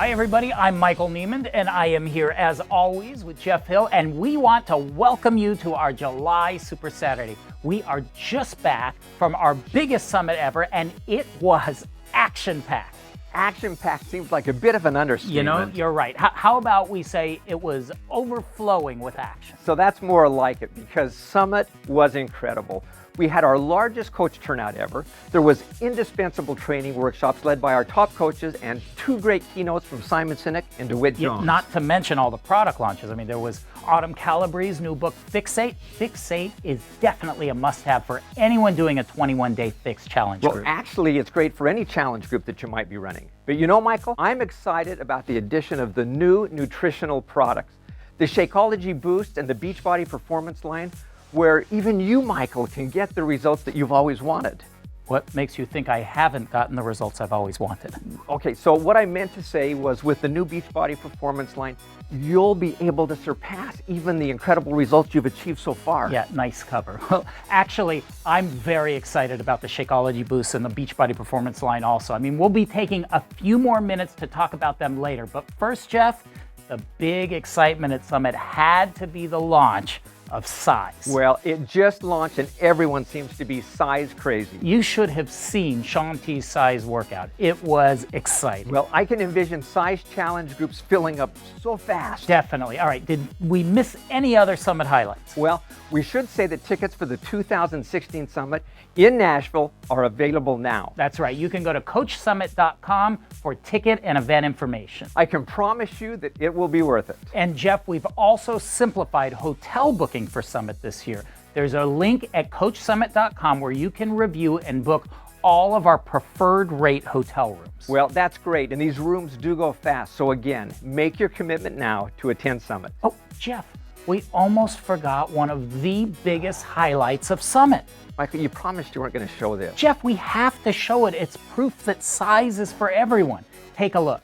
Hi, everybody. I'm Michael Neiman, and I am here, as always, with Jeff Hill, and we want to welcome you to our July Super Saturday. We are just back from our biggest summit ever, and it was action-packed. Action-packed seems like a bit of an understatement. You know, you're right. How about we say it was overflowing with action? So that's more like it, because Summit was incredible. We had our largest coach turnout ever. There was indispensable training workshops led by our top coaches and 2 great keynotes from Simon Sinek and DeWitt Jones. Not to mention all the product launches. I mean, there was Autumn Calabre's new book, Fixate. Fixate is definitely a must-have for anyone doing a 21-day fix challenge group. Well, actually, it's great for any challenge group that you might be running. But you know, Michael, I'm excited about the addition of the new nutritional products. The Shakeology Boost and the Beachbody Performance line, where even you, Michael, can get the results that you've always wanted. What makes you think I haven't gotten the results I've always wanted? Okay, so what I meant to say was with the new Beachbody Performance line, you'll be able to surpass even the incredible results you've achieved so far. Yeah, nice cover. Well, actually, I'm very excited about the Shakeology Boost and the Beachbody Performance line also. I mean, we'll be taking a few more minutes to talk about them later. But first, Jeff, the big excitement at Summit had to be the launch of Size. Well, it just launched and everyone seems to be Size crazy. You should have seen Shaun T's Size workout. It was exciting. Well, I can envision Size challenge groups filling up so fast. Definitely. All right, did we miss any other Summit highlights? Well, we should say that tickets for the 2016 Summit in Nashville are available now. That's right. You can go to coachsummit.com for ticket and event information. I can promise you that it will be worth it. And Jeff, we've also simplified hotel booking for Summit this year. There's a link at coachsummit.com where you can review and book all of our preferred rate hotel rooms. Well, that's great, and these rooms do go fast. So again, make your commitment now to attend Summit. Oh, Jeff, we almost forgot one of the biggest highlights of Summit. Michael, you promised you weren't going to show this. Jeff, we have to show it. It's proof that Size is for everyone. Take a look.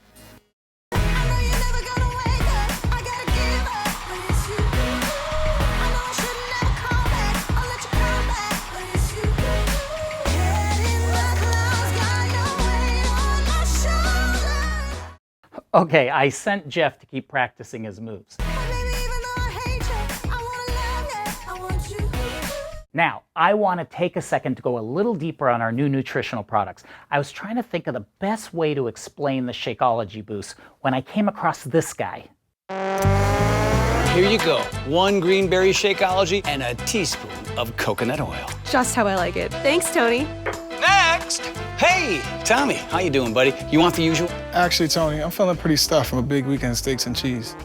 Okay, I sent Jeff to keep practicing his moves. Now, I want to take a second to go a little deeper on our new nutritional products. I was trying to think of the best way to explain the Shakeology Boost when I came across this guy. Here you go. 1 green berry Shakeology and a teaspoon of coconut oil. Just how I like it. Thanks, Tony. Next! Hey, Tommy, how you doing, buddy? You want the usual? Actually, Tony, I'm feeling pretty stuffed from a big weekend of steaks and cheese.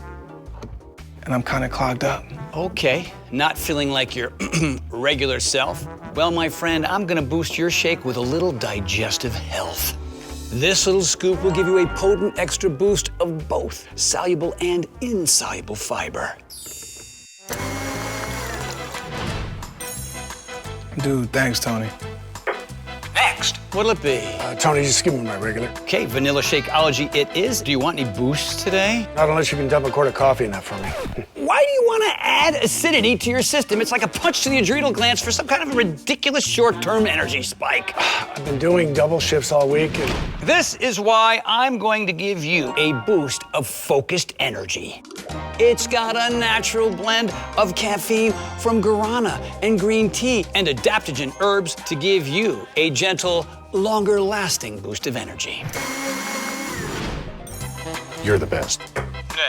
And I'm kind of clogged up. Okay, not feeling like your regular self? Well, my friend, I'm gonna boost your shake with a little digestive health. This little scoop will give you a potent extra boost of both soluble and insoluble fiber. Dude, thanks, Tony. Next, what'll it be? Tony, just give me my regular. Okay, vanilla Shakeology it is. Do you want any boosts today? Not unless you can dump a quart of coffee in that for me. Why do you want to add acidity to your system? It's like a punch to the adrenal glands for some kind of a ridiculous short-term energy spike. I've been doing double shifts all week and... This is why I'm going to give you a boost of focused energy. It's got a natural blend of caffeine from guarana and green tea and adaptogen herbs to give you a gentle, longer-lasting boost of energy. You're the best.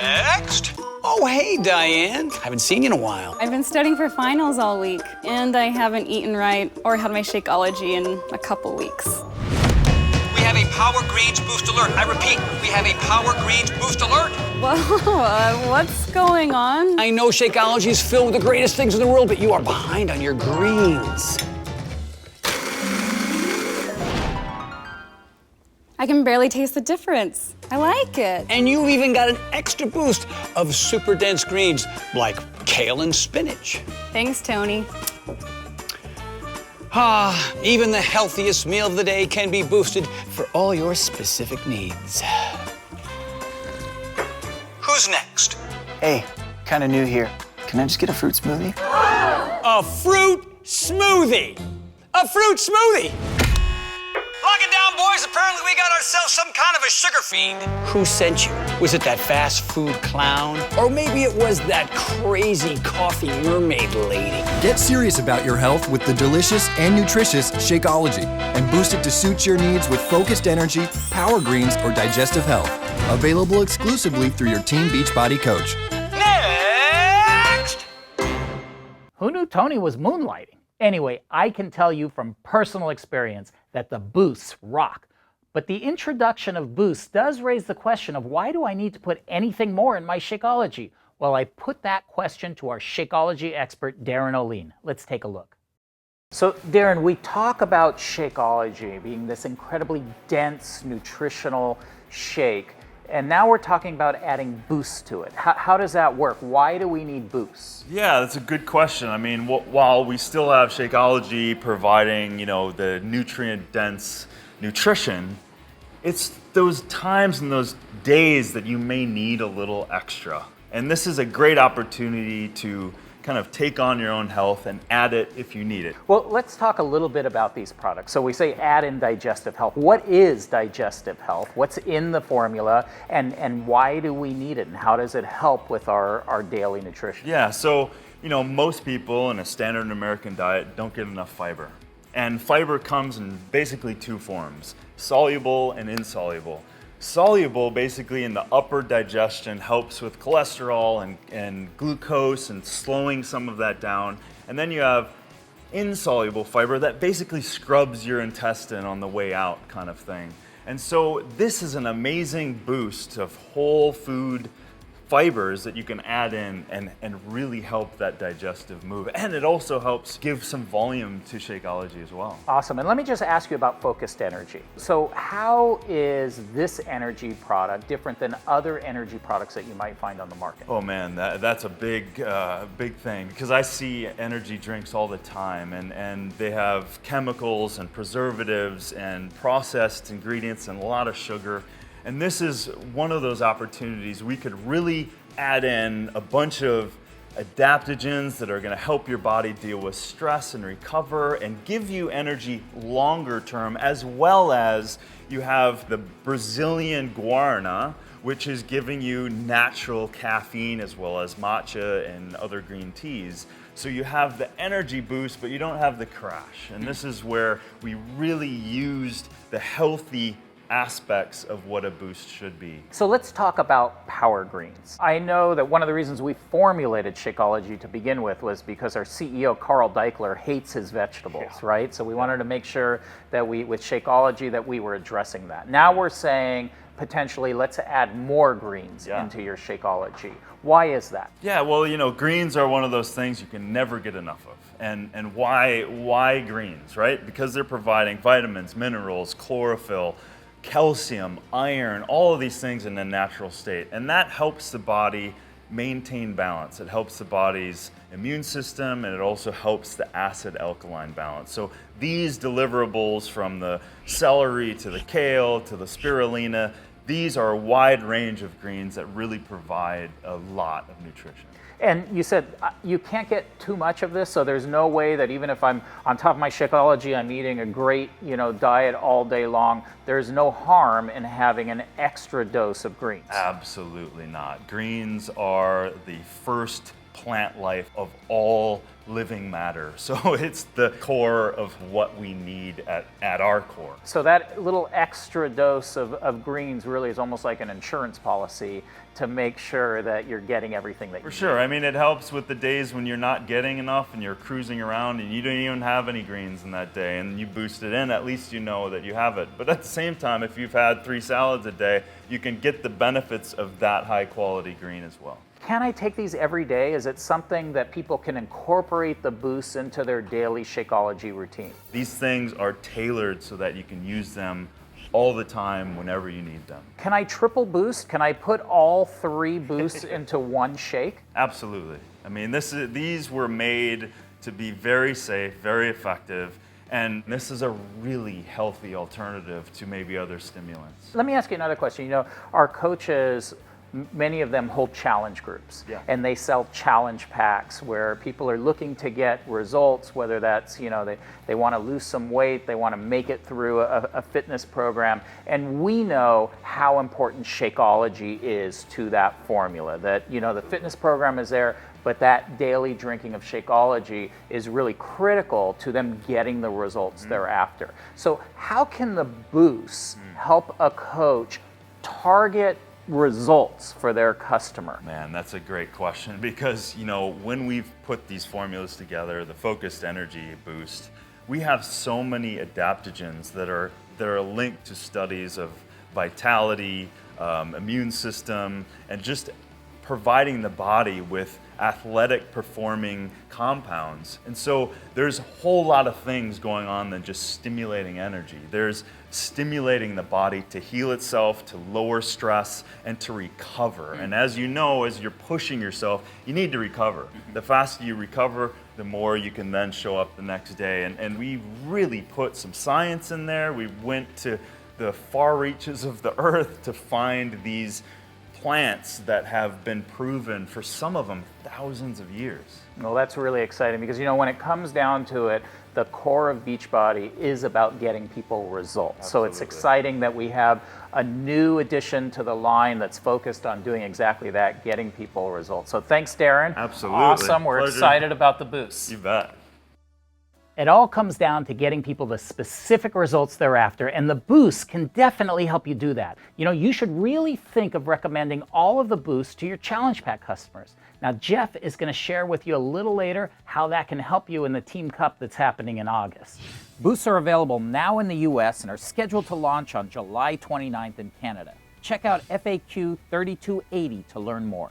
Next. Oh, hey, Diane. Haven't seen you in a while. I've been studying for finals all week, and I haven't eaten right or had my Shakeology in a couple weeks. We have a Power Greens Boost Alert. I repeat, we have a Power Greens Boost Alert. Whoa, what's going on? I know Shakeology is filled with the greatest things in the world, but you are behind on your greens. I can barely taste the difference. I like it. And you've even got an extra boost of super dense greens like kale and spinach. Thanks, Tony. Even the healthiest meal of the day can be boosted for all your specific needs. Who's next? Hey, kind of new here. Can I just get a fruit smoothie? A fruit smoothie! A fruit smoothie! Lock it down, boys. Apparently we got ourselves some kind of a sugar fiend. Who sent you? Was it that fast food clown? Or maybe it was that crazy coffee mermaid lady? Get serious about your health with the delicious and nutritious Shakeology and boost it to suit your needs with focused energy, power greens, or digestive health. Available exclusively through your Team Beachbody coach. Next! Who knew Tony was moonlighting? Anyway, I can tell you from personal experience that the boosts rock. But the introduction of boosts does raise the question of why do I need to put anything more in my Shakeology? Well, I put that question to our Shakeology expert, Darren Oline. Let's take a look. So, Darren, we talk about Shakeology being this incredibly dense, nutritional shake. And now we're talking about adding boosts to it. How does that work? Why do we need boosts? Yeah, that's a good question. I mean, while we still have Shakeology providing, the nutrient-dense nutrition, it's those times and those days that you may need a little extra. And this is a great opportunity to kind of take on your own health and add it if you need it. Well, let's talk a little bit about these products. So we say add in digestive health. What is digestive health? What's in the formula, and why do we need it, and how does it help with our daily nutrition? Yeah, so most people in a standard American diet don't get enough fiber. And fiber comes in basically two forms, soluble and insoluble. Soluble, basically in the upper digestion, helps with cholesterol and glucose and slowing some of that down. And then you have insoluble fiber that basically scrubs your intestine on the way out kind of thing. And so this is an amazing boost of whole food fibers that you can add in and really help that digestive move. And it also helps give some volume to Shakeology as well. Awesome. And let me just ask you about focused energy. So how is this energy product different than other energy products that you might find on the market? Oh man, that's a big thing, because I see energy drinks all the time, and they have chemicals and preservatives and processed ingredients and a lot of sugar. And this is one of those opportunities we could really add in a bunch of adaptogens that are going to help your body deal with stress and recover and give you energy longer term, as well as you have the Brazilian guarana, which is giving you natural caffeine as well as matcha and other green teas. So you have the energy boost, but you don't have the crash. And this is where we really used the healthy aspects of what a boost should be. So let's talk about power greens. I know that one of the reasons we formulated Shakeology to begin with was because our CEO, Carl Deichler, hates his vegetables, right? So we wanted to make sure that with Shakeology that we were addressing that. Now we're saying potentially let's add more greens into your Shakeology. Why is that? Yeah, well, greens are one of those things you can never get enough of. And why greens, right? Because they're providing vitamins, minerals, chlorophyll, calcium, iron, all of these things in a natural state. And that helps the body maintain balance. It helps the body's immune system, and it also helps the acid-alkaline balance. So these deliverables, from the celery to the kale to the spirulina, these are a wide range of greens that really provide a lot of nutrition. And you said you can't get too much of this, so there's no way that even if I'm on top of my Shakeology, I'm eating a great diet all day long, there's no harm in having an extra dose of greens. Absolutely not. Greens are the first plant life of all living matter. So it's the core of what we need at our core. So that little extra dose of greens really is almost like an insurance policy to make sure that you're getting everything that you need. For sure. I mean, it helps with the days when you're not getting enough and you're cruising around and you don't even have any greens in that day, and you boost it in, at least you know that you have it. But at the same time, if you've had 3 salads a day, you can get the benefits of that high quality green as well. Can I take these every day? Is it something that people can incorporate the boosts into their daily Shakeology routine? These things are tailored so that you can use them all the time whenever you need them. Can I triple boost? Can I put all 3 boosts into one shake? Absolutely. I mean, these were made to be very safe, very effective, and this is a really healthy alternative to maybe other stimulants. Let me ask you another question. Our coaches many of them hold challenge groups, Yeah. and they sell challenge packs where people are looking to get results, whether that's, they want to lose some weight, they want to make it through a fitness program. And we know how important Shakeology is to that formula, that, the fitness program is there, but that daily drinking of Shakeology is really critical to them getting the results they're after. So how can the boosts help a coach target results for their customer? Man, that's a great question, because when we've put these formulas together, the Focused Energy Boost, we have so many adaptogens that are linked to studies of vitality, immune system, and just providing the body with athletic performing compounds. And so there's a whole lot of things going on than just stimulating energy. There's stimulating the body to heal itself, to lower stress, and to recover. And as you know, as you're pushing yourself, you need to recover. The faster you recover, the more you can then show up the next day. And we really put some science in there. We went to the far reaches of the earth to find these plants that have been proven, for some of them, thousands of years. Well, that's really exciting because, when it comes down to it, the core of Beachbody is about getting people results. Absolutely. So it's exciting that we have a new addition to the line that's focused on doing exactly that, getting people results. So thanks, Darren. Absolutely. Awesome. We're Pleasure. excited about the boosts. You bet. It all comes down to getting people the specific results they're after, and the boosts can definitely help you do that. You should really think of recommending all of the boosts to your Challenge Pack customers. Now, Jeff is going to share with you a little later how that can help you in the Team Cup that's happening in August. Boosts are available now in the US and are scheduled to launch on July 29th in Canada. Check out FAQ 3280 to learn more.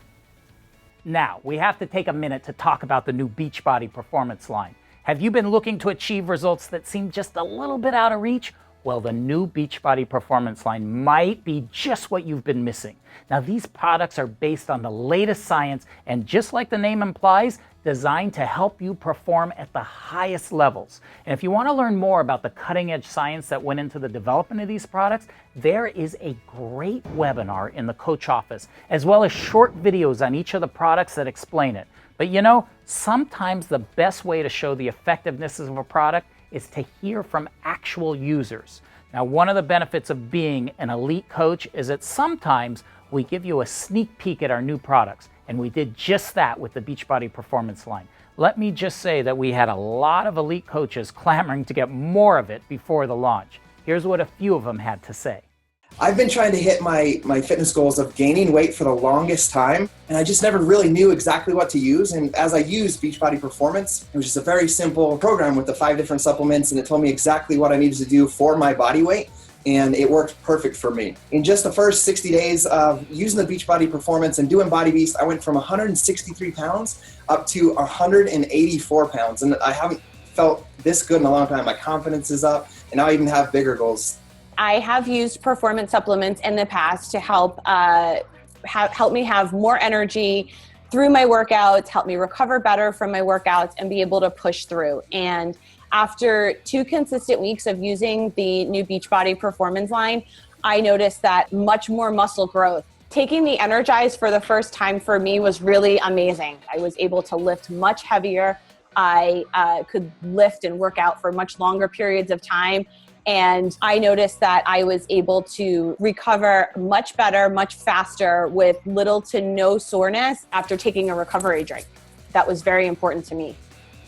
Now, we have to take a minute to talk about the new Beachbody Performance line. Have you been looking to achieve results that seem just a little bit out of reach? Well, the new Beachbody Performance line might be just what you've been missing. Now, these products are based on the latest science and, just like the name implies, designed to help you perform at the highest levels. And if you want to learn more about the cutting-edge science that went into the development of these products, there is a great webinar in the Coach office, as well as short videos on each of the products that explain it. But sometimes the best way to show the effectiveness of a product is to hear from actual users. Now, one of the benefits of being an elite coach is that sometimes we give you a sneak peek at our new products, and we did just that with the Beachbody Performance line. Let me just say that we had a lot of elite coaches clamoring to get more of it before the launch. Here's what a few of them had to say. I've been trying to hit my fitness goals of gaining weight for the longest time, and I just never really knew exactly what to use. And as I used Beachbody Performance, it was just a very simple program with the 5 different supplements, and it told me exactly what I needed to do for my body weight, and it worked perfect for me. In just the first 60 days of using the Beachbody Performance and doing Body Beast, I went from 163 pounds up to 184 pounds, and I haven't felt this good in a long time. My confidence is up, and now I even have bigger goals. I have used performance supplements in the past to help me have more energy through my workouts, help me recover better from my workouts, and be able to push through. And after 2 consistent weeks of using the new Beachbody Performance line, I noticed that much more muscle growth. Taking the Energize for the first time for me was really amazing. I was able to lift much heavier. I could lift and work out for much longer periods of time. And I noticed that I was able to recover much better, much faster, with little to no soreness after taking a recovery drink. That was very important to me.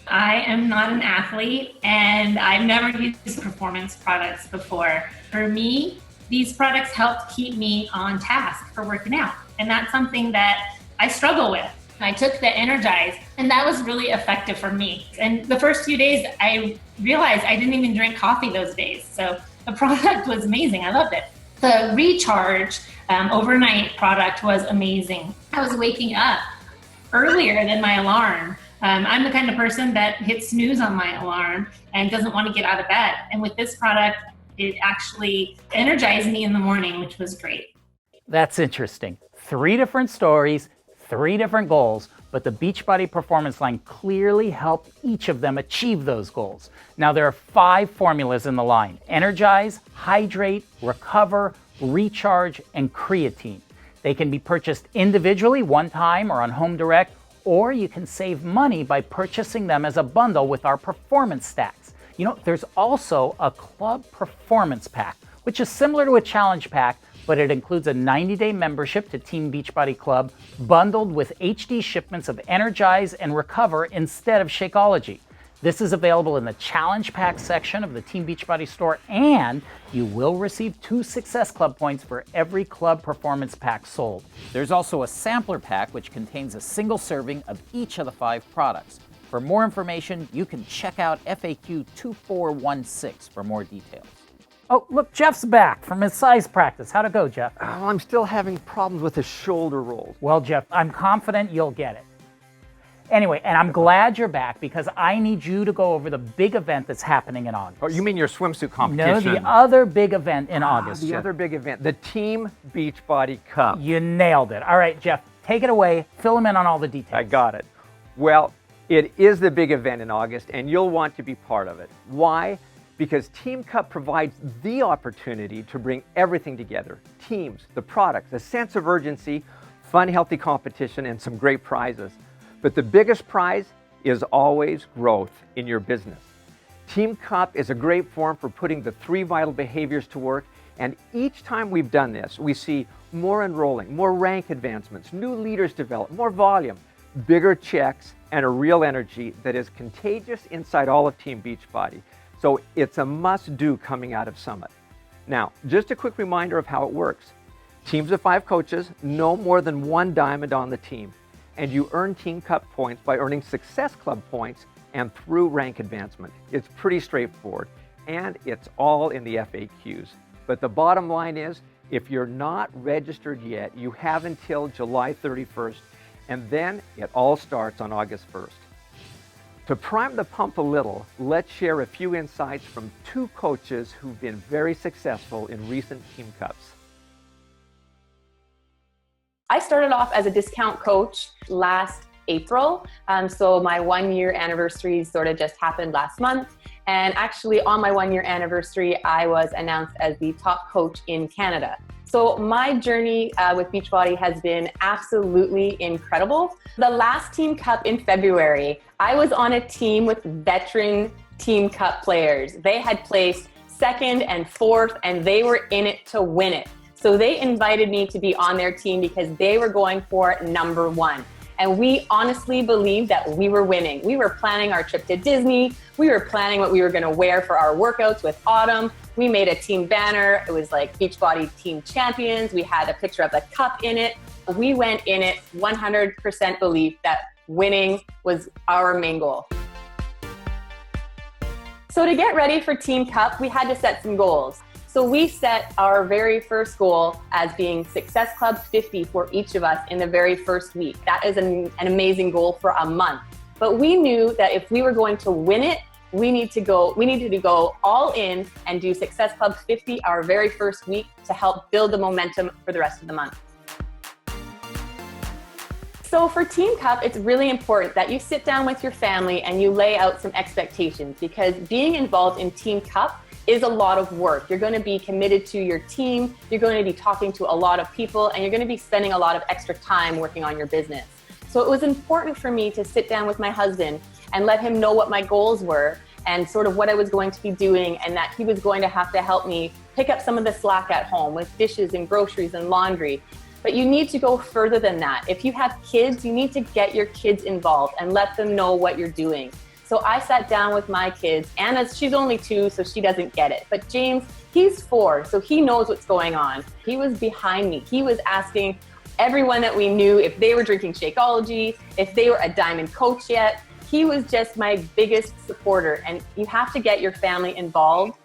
I am not an athlete, and I've never used performance products before. For me, these products helped keep me on task for working out. And that's something that I struggle with. I took the Energize, and that was really effective for me. And the first few days, I realized I didn't even drink coffee those days. So the product was amazing. I loved it. The Recharge overnight product was amazing. I was waking up earlier than my alarm. I'm the kind of person that hits snooze on my alarm and doesn't want to get out of bed. And with this product, it actually energized me in the morning, which was great. That's interesting. 3 different stories, 3 different goals, but the Beachbody Performance line clearly helped each of them achieve those goals. Now, there are 5 formulas in the line: Energize, Hydrate, Recover, Recharge, and Creatine. They can be purchased individually one time or on Home Direct, or you can save money by purchasing them as a bundle with our performance stacks. You know, there's also a club performance pack, which is similar to a challenge pack, but it includes a 90-day membership to Team Beachbody Club bundled with HD shipments of Energize and Recover instead of Shakeology. This is available in the Challenge Pack section of the Team Beachbody store, and you will receive 2 Success Club points for every Club Performance Pack sold. There's also a sampler pack which contains a single serving of each of the 5 products. For more information, you can check out FAQ 2416 for more details. Oh, look, Jeff's back from his size practice. How'd it go, Jeff? Oh, I'm still having problems with the shoulder rolls. Well, Jeff, I'm confident you'll get it. Anyway, and I'm glad you're back because I need you to go over the big event that's happening in August. Oh, you mean your swimsuit competition? No, the other big event in August. The Jeff. other big event, the Team Beachbody Cup. You nailed it. All right, Jeff, take it away. Fill him in on all the details. I got it. Well, it is the big event in August, and you'll want to be part of it. Why? Because Team Cup provides the opportunity to bring everything together. Teams, the products, a sense of urgency, fun, healthy competition, and some great prizes. But the biggest prize is always growth in your business. Team Cup is a great forum for putting the 3 vital behaviors to work, and each time we've done this, we see more enrolling, more rank advancements, new leaders develop, more volume, bigger checks, and a real energy that is contagious inside all of Team Beachbody. So it's a must-do coming out of Summit. Now, just a quick reminder of how it works. Teams of 5 coaches, no more than 1 diamond on the team. And you earn Team Cup points by earning Success Club points and through rank advancement. It's pretty straightforward, and it's all in the FAQs. But the bottom line is, if you're not registered yet, you have until July 31st, and then it all starts on August 1st. To prime the pump a little, let's share a few insights from 2 coaches who've been very successful in recent Team Cups. I started off as a discount coach last April. So my 1-year anniversary sort of just happened last month. And actually on my 1-year anniversary, I was announced as the top coach in Canada. So my journey with Beachbody has been absolutely incredible. The last Team Cup in February, I was on a team with veteran Team Cup players. They had placed 2nd and 4th, and they were in it to win it. So they invited me to be on their team because they were going for number 1. And we honestly believed that we were winning. We were planning our trip to Disney. We were planning what we were going to wear for our workouts with Autumn. We made a team banner. It was like Beachbody Team Champions. We had a picture of the cup in it. We went in it 100% belief that winning was our main goal. So to get ready for Team Cup, we had to set some goals. So we set our very first goal as being Success Club 50 for each of us in the very first week. That is an amazing goal for a month. But we knew that if we were going to win it, we needed to go all in and do Success Club 50 our very first week to help build the momentum for the rest of the month. So for Team Cup, it's really important that you sit down with your family and you lay out some expectations, because being involved in Team Cup is a lot of work. You're going to be committed to your team, you're going to be talking to a lot of people, and you're going to be spending a lot of extra time working on your business. So it was important for me to sit down with my husband and let him know what my goals were and sort of what I was going to be doing, and that he was going to have to help me pick up some of the slack at home with dishes and groceries and laundry. But you need to go further than that. If you have kids, you need to get your kids involved and let them know what you're doing. So I sat down with my kids. Anna's, she's only 2, so she doesn't get it. But James, he's 4, so he knows what's going on. He was behind me. He was asking everyone that we knew if they were drinking Shakeology, if they were a Diamond coach yet. He was just my biggest supporter. And you have to get your family involved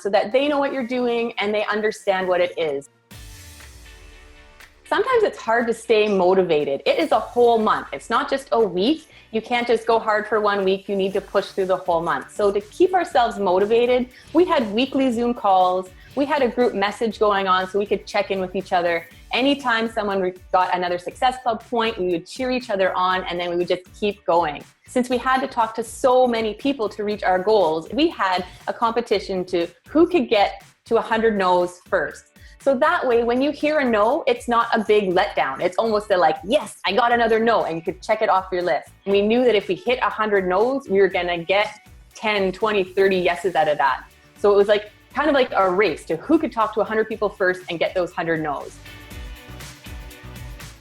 so that they know what you're doing and they understand what it is. Sometimes it's hard to stay motivated. It is a whole month. It's not just a week. You can't just go hard for 1 week. You need to push through the whole month. So to keep ourselves motivated, we had weekly Zoom calls. We had a group message going on so we could check in with each other. Anytime someone got another Success Club point, we would cheer each other on, and then we would just keep going. Since we had to talk to so many people to reach our goals, we had a competition to who could get to 100 no's first. So that way, when you hear a no, it's not a big letdown. It's almost like, yes, I got another no, and you could check it off your list. And we knew that if we hit 100 no's, we were gonna get 10, 20, 30 yeses out of that. So it was like kind of like a race to who could talk to 100 people first and get those 100 no's.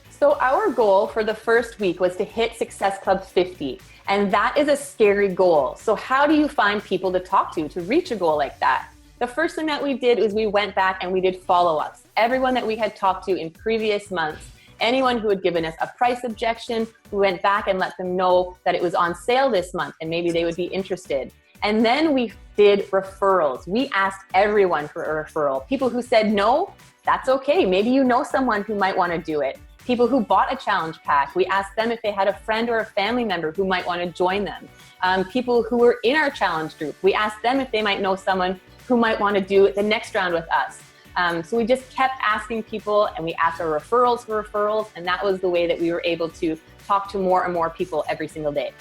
So our goal for the first week was to hit Success Club 50. And that is a scary goal. So how do you find people to talk to reach a goal like that? The first thing that we did is we went back and we did follow-ups. Everyone that we had talked to in previous months, anyone who had given us a price objection, we went back and let them know that it was on sale this month and maybe they would be interested. And then we did referrals. We asked everyone for a referral. People who said no, that's okay. Maybe you know someone who might want to do it. People who bought a challenge pack, we asked them if they had a friend or a family member who might want to join them. People who were in our challenge group, we asked them if they might know someone who might want to do the next round with us. So we just kept asking people, and we asked our referrals for referrals, and that was the way that we were able to talk to more and more people every single day.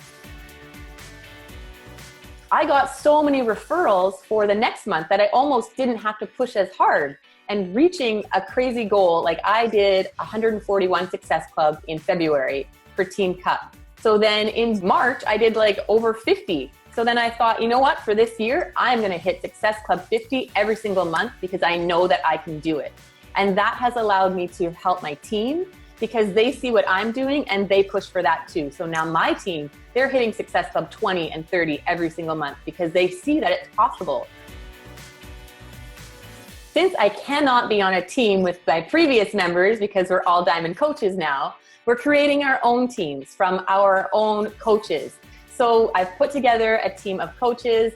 I got so many referrals for the next month that I almost didn't have to push as hard. And reaching a crazy goal, like I did 141 Success Club in February for Team Cup. So then in March, I did like over 50. So then I thought, you know what, for this year, I'm gonna hit Success Club 50 every single month because I know that I can do it. And that has allowed me to help my team because they see what I'm doing and they push for that too. So now my team, they're hitting Success Club 20 and 30 every single month because they see that it's possible. Since I cannot be on a team with my previous members because we're all Diamond coaches now, we're creating our own teams from our own coaches. So I've put together a team of coaches.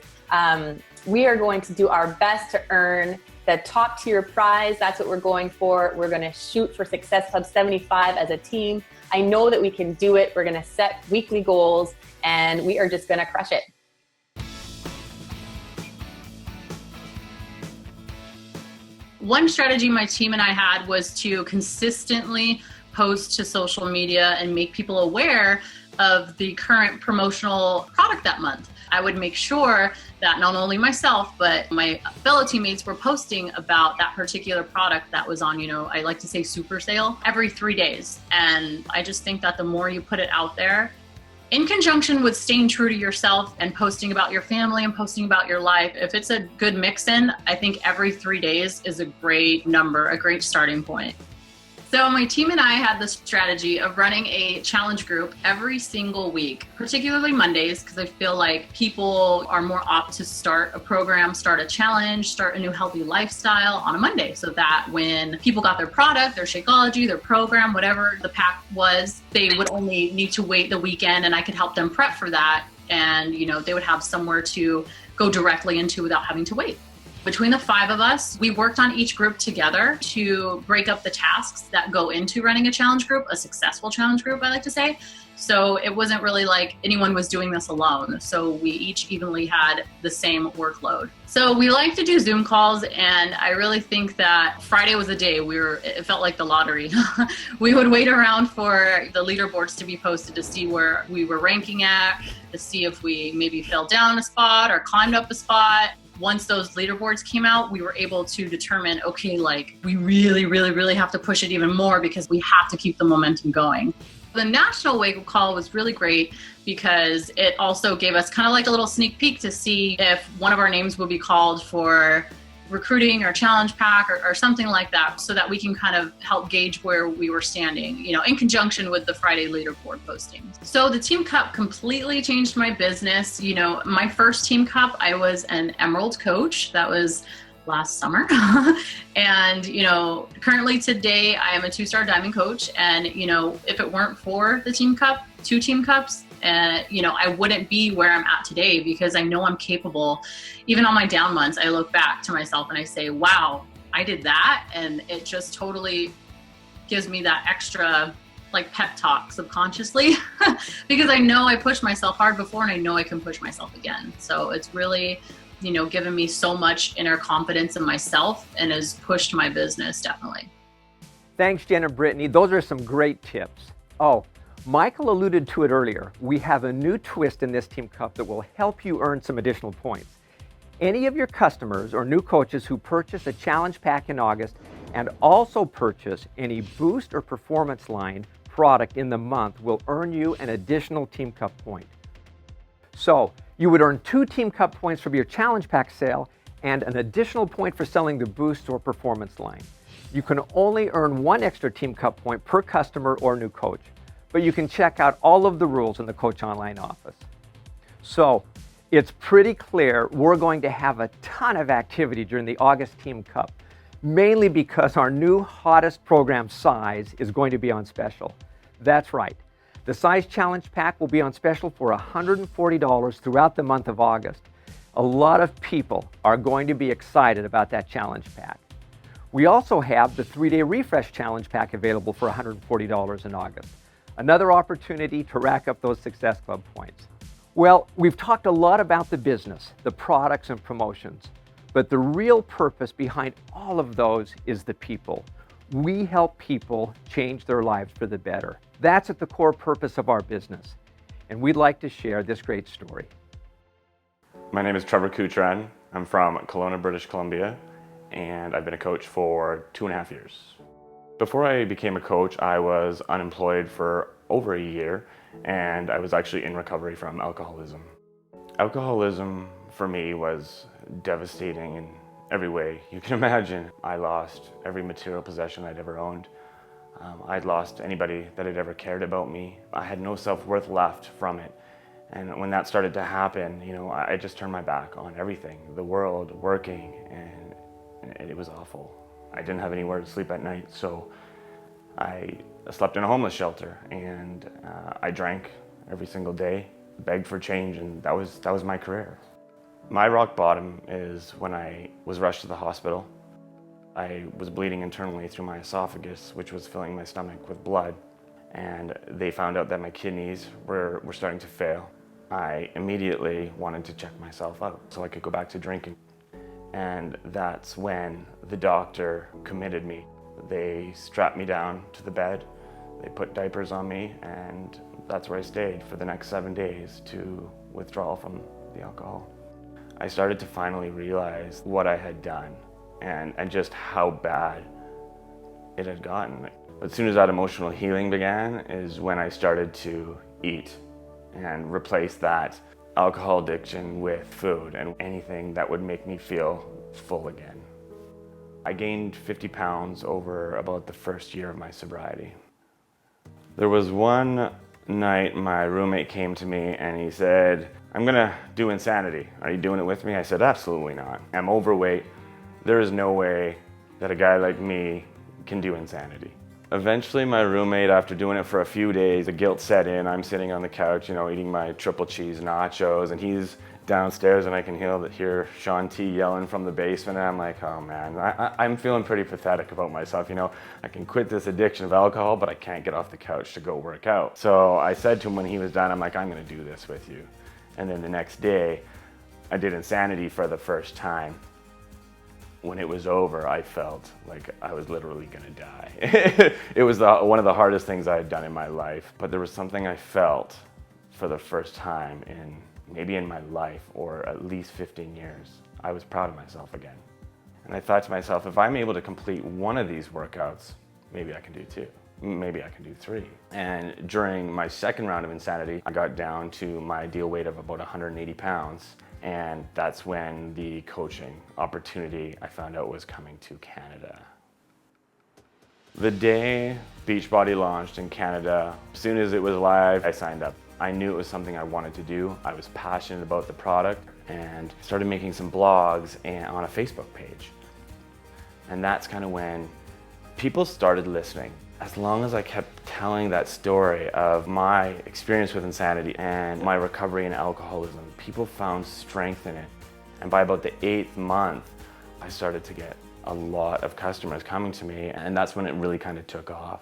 We are going to do our best to earn the top tier prize. That's what we're going for. We're going to shoot for Success Club 75 as a team. I know that we can do it. We're going to set weekly goals and we are just going to crush it. One strategy my team and I had was to consistently post to social media and make people aware of the current promotional product that month. I would make sure that not only myself, but my fellow teammates were posting about that particular product that was on, I like to say super sale every 3 days. And I just think that the more you put it out there, in conjunction with staying true to yourself and posting about your family and posting about your life, if it's a good mix-in, I think every 3 days is a great number, a great starting point. So my team and I had the strategy of running a challenge group every single week, particularly Mondays, because I feel like people are more apt to start a program, start a challenge, start a new healthy lifestyle on a Monday. So that when people got their product, their Shakeology, their program, whatever the pack was, they would only need to wait the weekend and I could help them prep for that. And, they would have somewhere to go directly into without having to wait. Between the 5 of us, we worked on each group together to break up the tasks that go into running a challenge group, a successful challenge group, I like to say. So it wasn't really like anyone was doing this alone. So we each evenly had the same workload. So we like to do Zoom calls, and I really think that Friday was the day it felt like the lottery. We would wait around for the leaderboards to be posted to see where we were ranking at, to see if we maybe fell down a spot or climbed up a spot. Once those leaderboards came out, we were able to determine, okay, we really, really, really have to push it even more because we have to keep the momentum going. The national wake-up call was really great because it also gave us kind of like a little sneak peek to see if one of our names would be called for recruiting or challenge pack or something like that, so that we can kind of help gauge where we were standing, in conjunction with the Friday leaderboard posting. So the Team Cup completely changed my business. My first Team Cup, I was an Emerald coach. That was last summer. And, currently today I am a 2-star Diamond coach. And, if it weren't for the Team Cup, 2 Team Cups, I wouldn't be where I'm at today because I know I'm capable. Even on my down months, I look back to myself and I say, wow, I did that. And it just totally gives me that extra pep talk subconsciously because I know I pushed myself hard before and I know I can push myself again. So it's really, given me so much inner confidence in myself and has pushed my business definitely. Thanks, Jen and Brittany. Those are some great tips. Oh, Michael alluded to it earlier. We have a new twist in this Team Cup that will help you earn some additional points. Any of your customers or new coaches who purchase a challenge pack in August and also purchase any Boost or Performance line product in the month will earn you an additional Team Cup point. So you would earn 2 Team Cup points from your Challenge Pack sale and an additional point for selling the Boost or Performance line. You can only earn 1 extra Team Cup point per customer or new coach, but you can check out all of the rules in the Coach Online office. So it's pretty clear we're going to have a ton of activity during the August Team Cup, mainly because our new hottest program, Size, is going to be on special. That's right. The Size Challenge Pack will be on special for $140 throughout the month of August. A lot of people are going to be excited about that challenge pack. We also have the 3-day Refresh Challenge Pack available for $140 in August. Another opportunity to rack up those Success Club points. Well, we've talked a lot about the business, the products and promotions, but the real purpose behind all of those is the people. We help people change their lives for the better. That's at the core purpose of our business, and we'd like to share this great story. My name is Trevor Coutran. I'm from Kelowna, British Columbia, and I've been a coach for 2.5 years. Before I became a coach, I was unemployed for over a year, and I was actually in recovery from alcoholism. Alcoholism for me was devastating in every way you can imagine. I lost every material possession I'd ever owned. I'd lost anybody that had ever cared about me. I had no self-worth left from it. And when that started to happen, I just turned my back on everything, the world, working, and it was awful. I didn't have anywhere to sleep at night, so I slept in a homeless shelter, and I drank every single day, begged for change, and that was my career. My rock bottom is when I was rushed to the hospital. I was bleeding internally through my esophagus, which was filling my stomach with blood, and they found out that my kidneys were starting to fail. I immediately wanted to check myself out so I could go back to drinking. And that's when the doctor committed me. They strapped me down to the bed, they put diapers on me, and that's where I stayed for the next 7 days to withdraw from the alcohol. I started to finally realize what I had done and just how bad it had gotten. As soon as that emotional healing began is when I started to eat and replace that alcohol addiction with food and anything that would make me feel full again. I gained 50 pounds over about the first year of my sobriety. There was one night my roommate came to me and he said, "I'm gonna do insanity. Are you doing it with me?" I said, "Absolutely not. I'm overweight. There is no way that a guy like me can do insanity." Eventually my roommate, after doing it for a few days, the guilt set in. I'm sitting on the couch, eating my triple cheese nachos, and he's downstairs and I can hear Sean T yelling from the basement, and I'm like, oh man, I'm feeling pretty pathetic about myself. I can quit this addiction of alcohol, but I can't get off the couch to go work out. So I said to him when he was done, I'm like, I'm gonna do this with you. And then the next day, I did insanity for the first time. When it was over, I felt like I was literally gonna die. It was one of the hardest things I had done in my life, but there was something I felt for the first time maybe in my life, or at least 15 years. I was proud of myself again. And I thought to myself, if I'm able to complete one of these workouts, maybe I can do 2. Maybe I can do 3. And during my second round of insanity, I got down to my ideal weight of about 180 pounds. And that's when the coaching opportunity I found out was coming to Canada. The day Beachbody launched in Canada, as soon as it was live, I signed up. I knew it was something I wanted to do. I was passionate about the product and started making some blogs on a Facebook page. And that's kind of when people started listening. As long as I kept telling that story of my experience with insanity and my recovery in alcoholism, people found strength in it. And by about the 8th month, I started to get a lot of customers coming to me, and that's when it really kind of took off.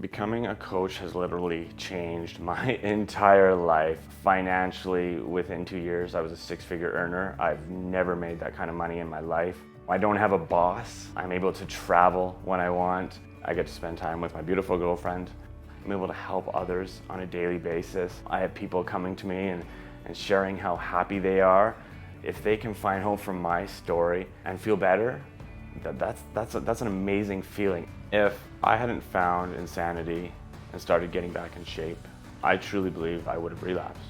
Becoming a coach has literally changed my entire life. Financially, within 2 years, I was a 6-figure earner. I've never made that kind of money in my life. I don't have a boss. I'm able to travel when I want. I get to spend time with my beautiful girlfriend. I'm able to help others on a daily basis. I have people coming to me and sharing how happy they are. If they can find hope from my story and feel better, that's an amazing feeling. If I hadn't found insanity and started getting back in shape, I truly believe I would have relapsed.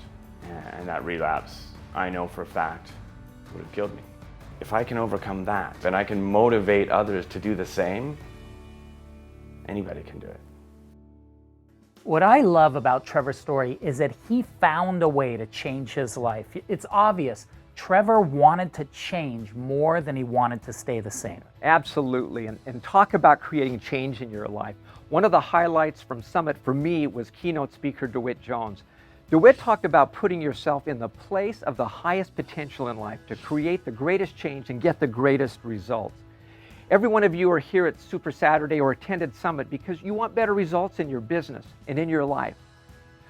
And that relapse, I know for a fact, would have killed me. If I can overcome that, then I can motivate others to do the same. Anybody can do it. What I love about Trevor's story is that he found a way to change his life. It's obvious. Trevor wanted to change more than he wanted to stay the same. Absolutely, and talk about creating change in your life. One of the highlights from Summit for me was keynote speaker DeWitt Jones. DeWitt talked about putting yourself in the place of the highest potential in life to create the greatest change and get the greatest results. Every one of you are here at Super Saturday or attended Summit because you want better results in your business and in your life.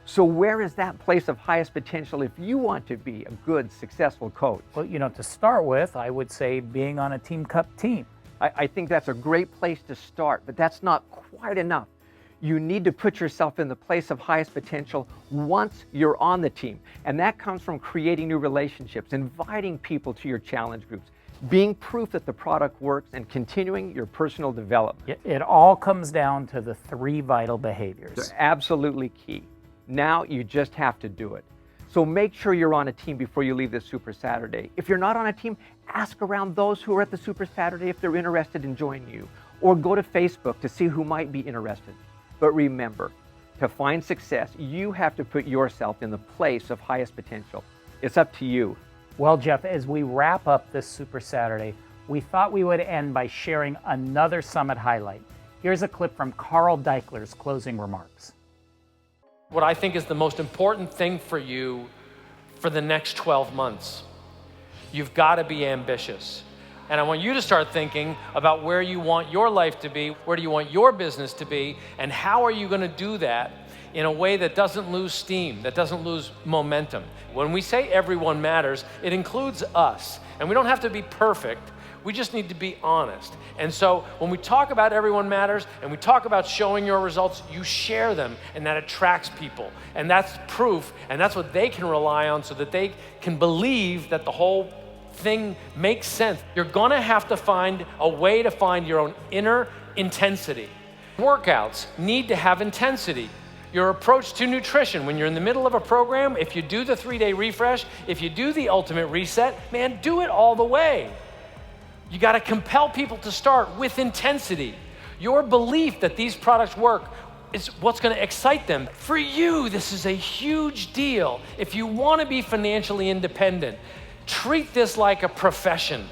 So where is that place of highest potential if you want to be a good, successful coach? Well, to start with, I would say being on a Team Cup team. I think that's a great place to start, but that's not quite enough. You need to put yourself in the place of highest potential once you're on the team. And that comes from creating new relationships, inviting people to your challenge groups, being proof that the product works, and continuing your personal development. It all comes down to the 3 vital behaviors. They're absolutely key. Now you just have to do it. So make sure you're on a team before you leave this Super Saturday. If you're not on a team, ask around those who are at the Super Saturday if they're interested in joining you, or go to Facebook to see who might be interested. But remember, to find success, you have to put yourself in the place of highest potential. It's up to you. Well, Jeff, as we wrap up this Super Saturday, we thought we would end by sharing another Summit highlight. Here's a clip from Carl Deichler's closing remarks. What I think is the most important thing for you for the next 12 months. You've got to be ambitious. And I want you to start thinking about where you want your life to be, where do you want your business to be, and how are you going to do that in a way that doesn't lose steam, that doesn't lose momentum. When we say everyone matters, it includes us. And we don't have to be perfect. We just need to be honest. And so when we talk about everyone matters and we talk about showing your results, you share them, and that attracts people. And that's proof, and that's what they can rely on so that they can believe that the whole thing makes sense. You're gonna have to find a way to find your own inner intensity. Workouts need to have intensity. Your approach to nutrition, when you're in the middle of a program, if you do the 3-day refresh, if you do the ultimate reset, man, do it all the way. You gotta compel people to start with intensity. Your belief that these products work is what's gonna excite them. For you, this is a huge deal. If you wanna be financially independent, treat this like a profession.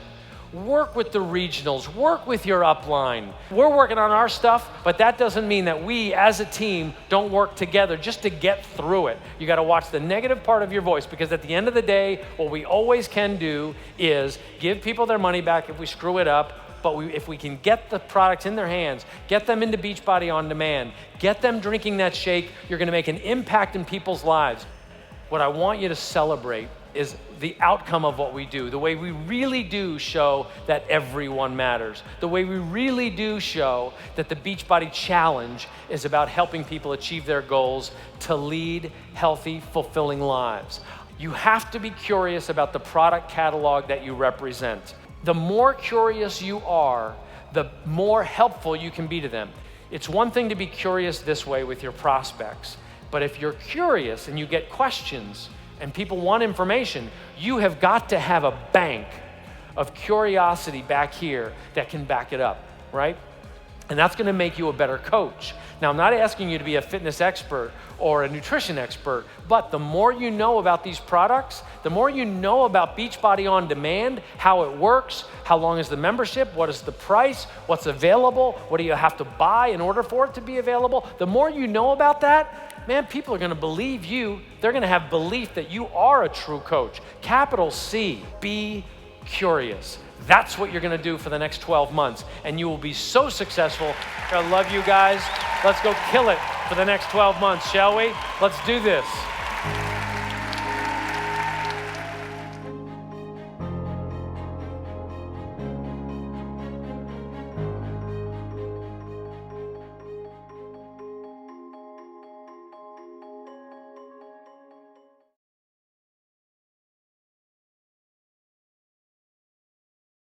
Work with the regionals, work with your upline. We're working on our stuff, but that doesn't mean that we as a team don't work together just to get through it. You gotta watch the negative part of your voice, because at the end of the day, what we always can do is give people their money back if we screw it up, but if we can get the products in their hands, get them into Beachbody On Demand, get them drinking that shake, you're gonna make an impact in people's lives. What I want you to celebrate is the outcome of what we do, the way we really do show that everyone matters, the way we really do show that the Beachbody Challenge is about helping people achieve their goals to lead healthy, fulfilling lives. You have to be curious about the product catalog that you represent. The more curious you are, the more helpful you can be to them. It's one thing to be curious this way with your prospects, but if you're curious and you get questions, and people want information, you have got to have a bank of curiosity back here that can back it up, right? And that's gonna make you a better coach. Now, I'm not asking you to be a fitness expert or a nutrition expert, but the more you know about these products, the more you know about Beachbody On Demand, how it works, how long is the membership, what is the price, what's available, what do you have to buy in order for it to be available, the more you know about that, man, people are gonna believe you. They're gonna have belief that you are a true coach. Capital C, be curious. That's what you're gonna do for the next 12 months, and you will be so successful. I love you guys. Let's go kill it for the next 12 months, shall we? Let's do this.